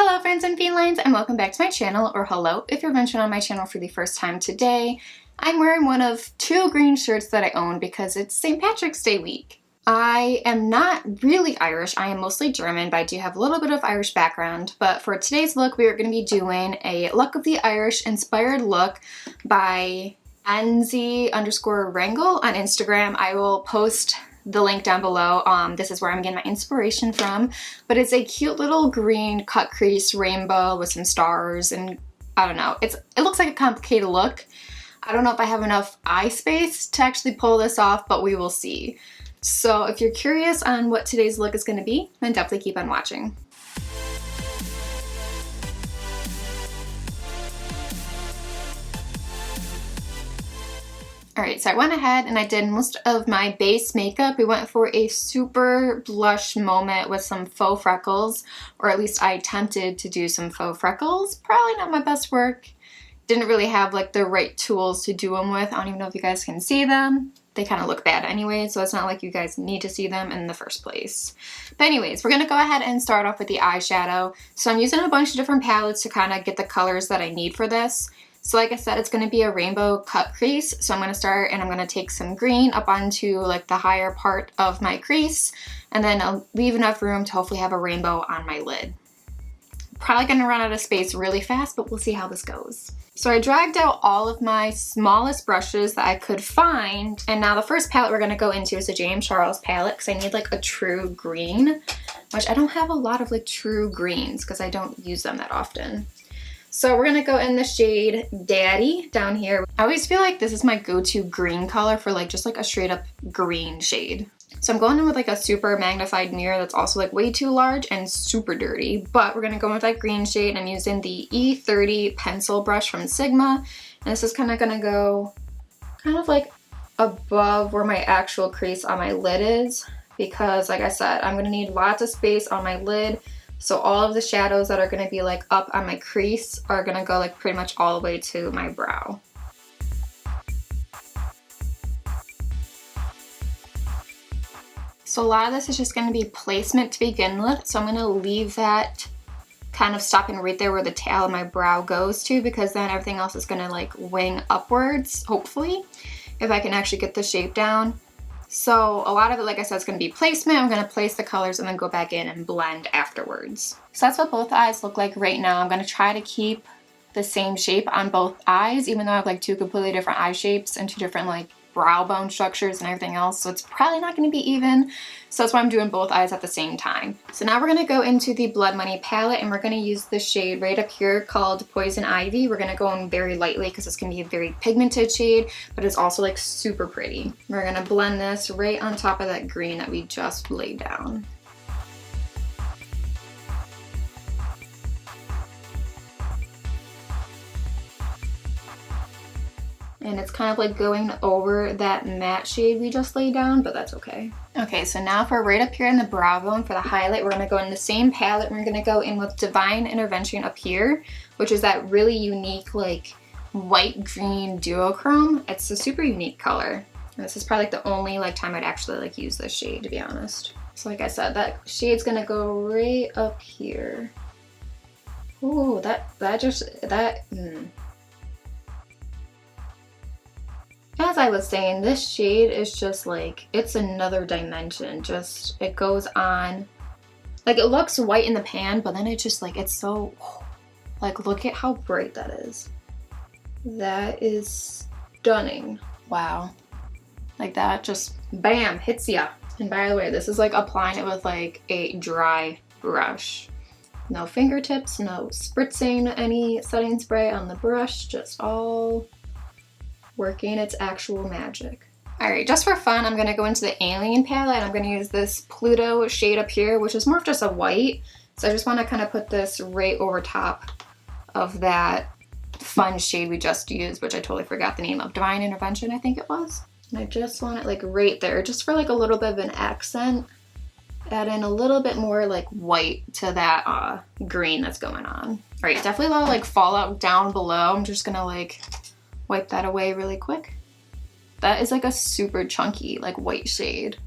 Hello friends and felines, and welcome back to my channel, or hello if you're venturing on my channel for the first time today. I'm wearing one of two green shirts that I own because it's St. Patrick's Day week. I am not really Irish, I am mostly German, but I do have a little bit of Irish background. But for today's look, we are going to be doing a Luck of the Irish inspired look by NZ_Wrangle on Instagram. I will post the link down below. This is where I'm getting my inspiration from, but it's a cute little green cut crease rainbow with some stars, and I don't know, it looks like a complicated look. I don't know if I have enough eye space to actually pull this off, but we will see. So if you're curious on what today's look is going to be, then definitely keep on watching. Alright, so I went ahead and I did most of my base makeup. We went for a super blush moment with some faux freckles, or at least I attempted to do some faux freckles. Probably not my best work. Didn't really have like the right tools to do them with. I don't even know if you guys can see them. They kind of look bad anyway, so it's not like you guys need to see them in the first place. But anyways, we're going to go ahead and start off with the eyeshadow. So I'm using a bunch of different palettes to kind of get the colors that I need for this. So like I said, it's going to be a rainbow cut crease. So I'm going to start and I'm going to take some green up onto like the higher part of my crease, and then I'll leave enough room to hopefully have a rainbow on my lid. Probably going to run out of space really fast, but we'll see how this goes. So I dragged out all of my smallest brushes that I could find, and now the first palette we're going to go into is the James Charles palette because I need like a true green, which I don't have a lot of like true greens because I don't use them that often. So we're going to go in the shade Daddy down here. I always feel like this is my go-to green color for like just like a straight up green shade. So I'm going in with like a super magnified mirror that's also like way too large and super dirty, but we're going to go in with that green shade. I'm using the E30 pencil brush from Sigma, and this is kind of going to go kind of like above where my actual crease on my lid is, because like I said, I'm going to need lots of space on my lid. So all of the shadows that are going to be like up on my crease are going to go like pretty much all the way to my brow. So a lot of this is just going to be placement to begin with. So I'm going to leave that kind of stopping right there where the tail of my brow goes to, because then everything else is going to like wing upwards, hopefully, if I can actually get the shape down. So a lot of it, like I said, is going to be placement. I'm going to place the colors and then go back in and blend afterwards. So that's what both eyes look like right now. I'm going to try to keep the same shape on both eyes, even though I have like two completely different eye shapes and two different like brow bone structures and everything else. So it's probably not going to be even. So that's why I'm doing both eyes at the same time. So now we're going to go into the Blood Money palette, and we're going to use the shade right up here called Poison Ivy. We're going to go in very lightly because it's going to be a very pigmented shade, but it's also like super pretty. We're going to blend this right on top of that green that we just laid down. And it's kind of like going over that matte shade we just laid down, but that's okay. Okay, so now for right up here in the brow bone for the highlight, we're going to go in the same palette. We're going to go in with Divine Intervention up here, which is that really unique like white-green duochrome. It's a super unique color. And this is probably like the only like time I'd actually like use this shade, to be honest. So like I said, that shade's going to go right up here. Ooh, As I was saying, this shade is just like, it's another dimension. Just, it goes on, like it looks white in the pan, but then it just like, it's so, like look at how bright that is. That is stunning. Wow. Like that just, bam, hits ya. And by the way, this is like applying it with like a dry brush. No fingertips, no spritzing any setting spray on the brush, just all working its actual magic. Alright, just for fun, I'm going to go into the Alien palette, and I'm going to use this Pluto shade up here, which is more of just a white. So I just want to kind of put this right over top of that fun shade we just used, which I totally forgot the name of. Divine Intervention, I think it was. And I just want it like right there, just for like a little bit of an accent. Add in a little bit more like white to that green that's going on. Alright, definitely a lot of like fallout down below. I'm just going to like wipe that away really quick. That is like a super chunky like white shade.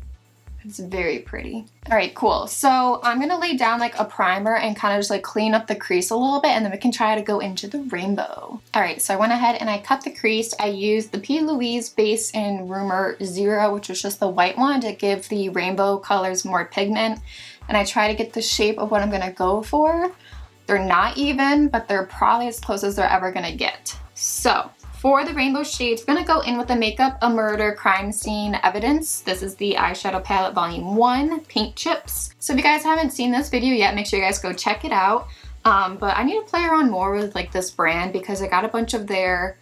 It's very pretty. All right, cool. So I'm gonna lay down like a primer and kind of just like clean up the crease a little bit, and then we can try to go into the rainbow. All right, so I went ahead and I cut the crease. I used the P. Louise base in Rumour 0, which was just the white one, to give the rainbow colors more pigment. And I try to get the shape of what I'm gonna go for. They're not even, but they're probably as close as they're ever gonna get. So for the rainbow shades, I'm gonna go in with the Makeup a Murder Crime Scene Evidence. This is the eyeshadow palette volume 1, Paint Chips. So if you guys haven't seen this video yet, make sure you guys go check it out. But I need to play around more with like this brand because I got a bunch of their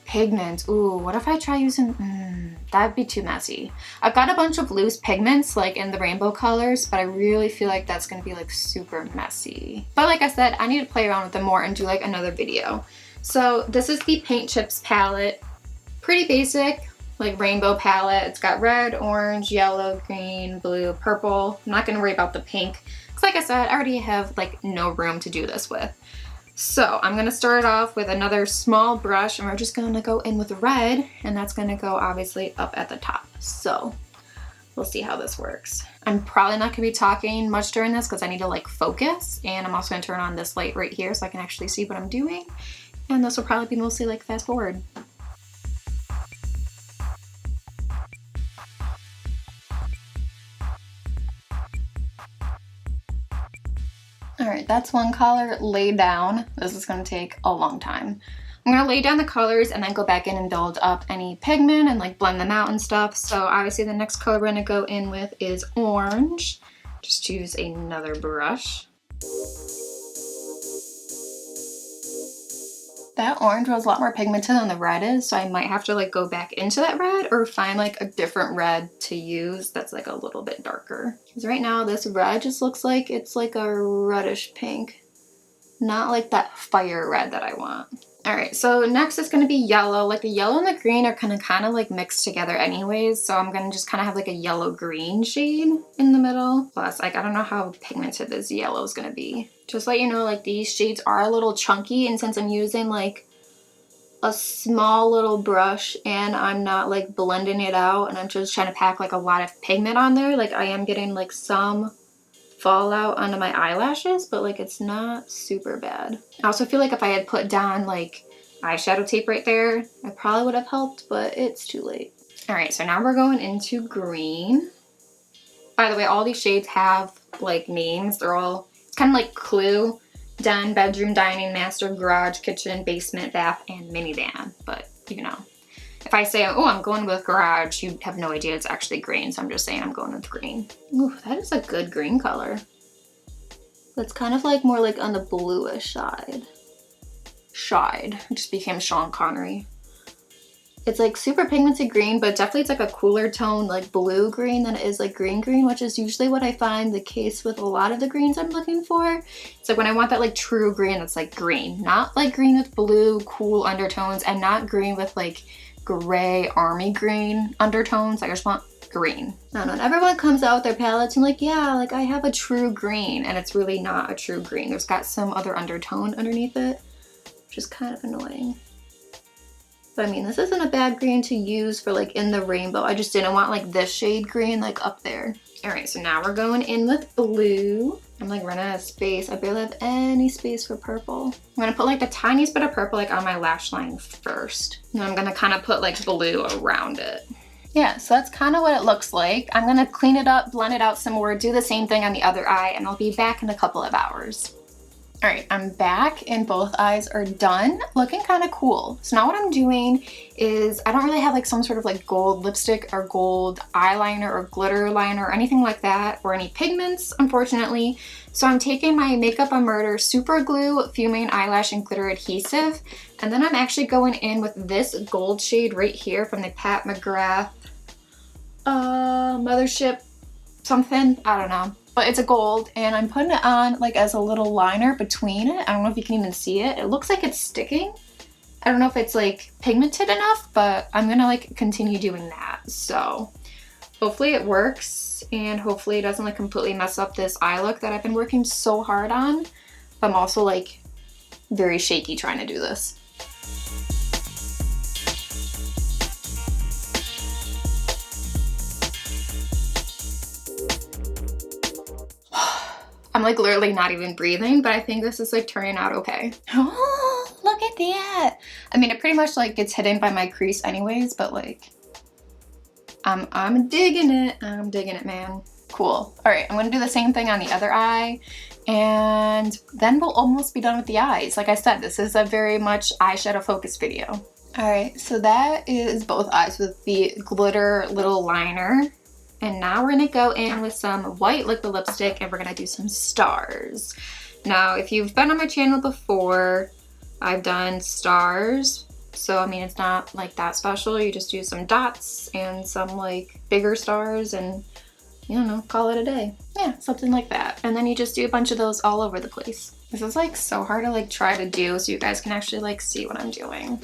pigments. Ooh, what if I try using, that'd be too messy. I've got a bunch of loose pigments like in the rainbow colors, but I really feel like that's gonna be like super messy. But like I said, I need to play around with them more and do like another video. So this is the Paint Chips palette. Pretty basic, like rainbow palette. It's got red, orange, yellow, green, blue, purple. I'm not gonna worry about the pink, because like I said, I already have like no room to do this with. So I'm gonna start off with another small brush, and we're just gonna go in with red, and that's gonna go obviously up at the top. So we'll see how this works. I'm probably not gonna be talking much during this because I need to like focus, and I'm also gonna turn on this light right here so I can actually see what I'm doing. And this will probably be mostly like fast forward. All right, that's one color laid down. This is gonna take a long time. I'm gonna lay down the colors and then go back in and build up any pigment and like blend them out and stuff. So obviously the next color we're gonna go in with is orange. Just use another brush. That orange was a lot more pigmented than the red is, so I might have to like go back into that red or find like a different red to use that's like a little bit darker. Because right now this red just looks like it's like a reddish pink, not like that fire red that I want. All right, so next is gonna be yellow. Like the yellow and the green are kind of like mixed together anyways, so I'm gonna just kind of have like a yellow green shade in the middle. Plus, like I don't know how pigmented this yellow is gonna be. Just let you know, like these shades are a little chunky, and since I'm using like a small little brush and I'm not like blending it out and I'm just trying to pack like a lot of pigment on there, like I am getting like some fallout onto my eyelashes, but like it's not super bad. I also feel like if I had put down like eyeshadow tape right there, I probably would have helped, but it's too late. All right, so now we're going into green. By the way, all these shades have like names. They're all, it's kind of like Clue, den, bedroom, dining, master, garage, kitchen, basement, bath, and minivan. But you know, if I say, oh, I'm going with garage, you have no idea it's actually green. So I'm just saying I'm going with green. Ooh, that is a good green color. That's kind of like more like on the bluish side. It just became Sean Connery. It's like super pigmented green, but definitely it's like a cooler tone, like blue green than it is like green green, which is usually what I find the case with a lot of the greens I'm looking for. It's like when I want that like true green, it's like green, not like green with blue, cool undertones, and not green with like gray army green undertones. Like I just want green. I don't know, everyone comes out with their palettes and like, yeah, like I have a true green, and it's really not a true green. There's got some other undertone underneath it, which is kind of annoying. But I mean, this isn't a bad green to use for like in the rainbow. I just didn't want like this shade green like up there. All right, so now we're going in with blue. I'm like running out of space. I barely have any space for purple. I'm gonna put like the tiniest bit of purple like on my lash line first. And then I'm gonna kind of put like blue around it. Yeah, so that's kind of what it looks like. I'm gonna clean it up, blend it out some more, do the same thing on the other eye, and I'll be back in a couple of hours. All right, I'm back and both eyes are done, looking kind of cool. So now what I'm doing is, I don't really have like some sort of like gold lipstick or gold eyeliner or glitter liner or anything like that, or any pigments, unfortunately. So I'm taking my Makeup a Murder Super Glue Fuming Eyelash and Glitter Adhesive, and then I'm actually going in with this gold shade right here from the Pat McGrath Mothership something, I don't know. But it's a gold, and I'm putting it on like as a little liner between it. I don't know if you can even see it. It looks like it's sticking. I don't know if it's like pigmented enough, but I'm gonna like continue doing that. So hopefully it works, and hopefully it doesn't like completely mess up this eye look that I've been working so hard on. I'm also like very shaky trying to do this. like literally not even breathing, but I think this is like turning out okay. Oh, look at that. I mean, it pretty much like gets hidden by my crease anyways, but like, I'm digging it. I'm digging it, man. Cool. All right, I'm gonna do the same thing on the other eye, and then we'll almost be done with the eyes. Like I said, this is a very much eyeshadow focused video. All right, so that is both eyes with the glitter little liner. And now we're gonna go in with some white liquid lipstick and we're gonna do some stars. Now, if you've been on my channel before, I've done stars. So, I mean, it's not like that special. You just do some dots and some like bigger stars and, you don't know, call it a day. Yeah, something like that. And then you just do a bunch of those all over the place. This is like so hard to like try to do so you guys can actually like see what I'm doing.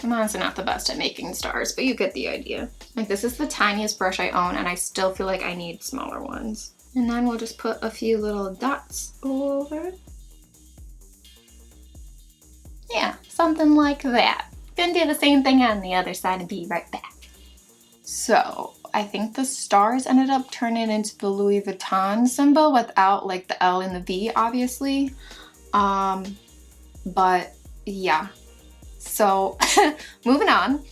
I'm honestly not the best at making stars, but you get the idea. Like, this is the tiniest brush I own and I still feel like I need smaller ones. And then we'll just put a few little dots all over. Yeah, something like that. Gonna do the same thing on the other side and be right back. So, I think the stars ended up turning into the Louis Vuitton symbol without like the L and the V, obviously. But yeah. So moving on,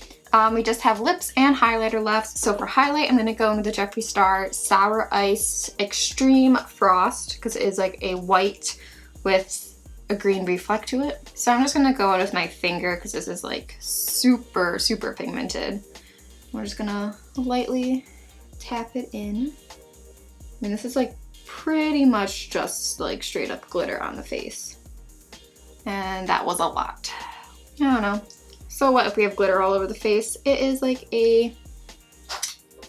we just have lips and highlighter left. So for highlight, I'm going to go into the Jeffree Star Sour Ice Extreme Frost because it is like a white with a green reflect to it. So I'm just going to go in with my finger because this is like super, super pigmented. We're just going to lightly tap it in. I mean, this is like pretty much just like straight up glitter on the face. And that was a lot. I don't know. So what if we have glitter all over the face? It is like a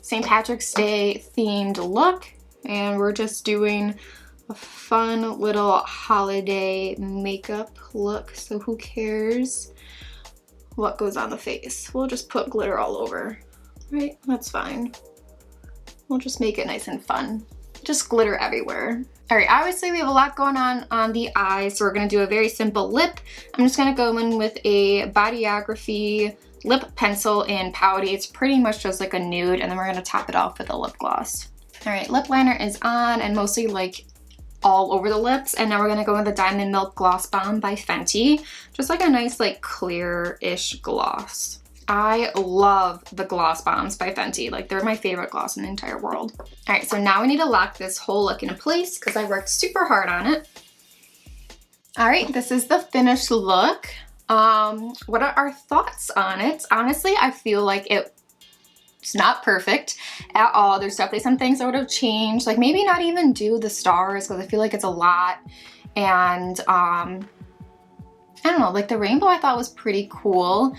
St. Patrick's Day themed look, and we're just doing a fun little holiday makeup look. So who cares what goes on the face? We'll just put glitter all over, right? That's fine. We'll just make it nice and fun. Just glitter everywhere. All right, obviously we have a lot going on the eyes, so we're gonna do a very simple lip. I'm just gonna go in with a Bodyography lip pencil in Pouty. It's pretty much just like a nude, and then we're gonna top it off with a lip gloss. All right, lip liner is on and mostly like all over the lips, and now we're gonna go in the Diamond Milk Gloss Bomb by Fenty. Just like a nice like clear-ish gloss. I love the gloss bombs by Fenty. Like, they're my favorite gloss in the entire world. All right, so now we need to lock this whole look into place because I worked super hard on it. All right, this is the finished look. What are our thoughts on it? Honestly, I feel like it's not perfect at all. There's definitely some things I would have changed. Like, maybe not even do the stars because I feel like it's a lot. And I don't know, like the rainbow I thought was pretty cool.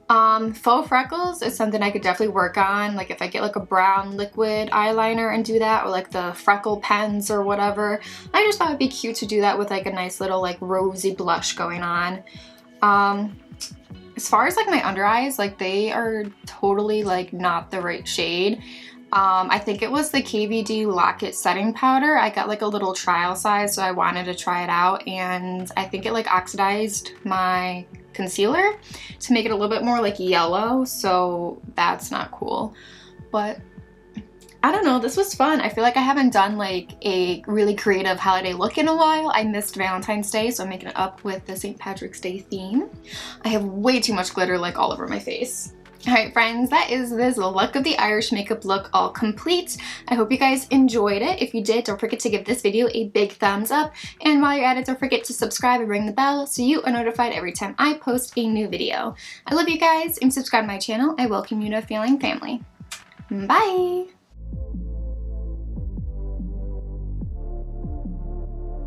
Faux freckles is something I could definitely work on. Like if I get like a brown liquid eyeliner and do that, or like the freckle pens or whatever. I just thought it'd be cute to do that with like a nice little like rosy blush going on. As far as like my under eyes, like they are totally like not the right shade. I think it was the KVD Lock It setting powder. I got like a little trial size, so I wanted to try it out, and I think it like oxidized my concealer to make it a little bit more like yellow, so that's not cool. But I don't know, this was fun. I feel like I haven't done like a really creative holiday look in a while. I missed Valentine's Day, so I'm making it up with the St. Patrick's Day theme. I have way too much glitter like all over my face. Alright friends, that is this look of the Irish makeup look all complete. I hope you guys enjoyed it. If you did, don't forget to give this video a big thumbs up. And while you're at it, don't forget to subscribe and ring the bell so you are notified every time I post a new video. I love you guys, and subscribe to my channel. I welcome you to a feeling family. Bye!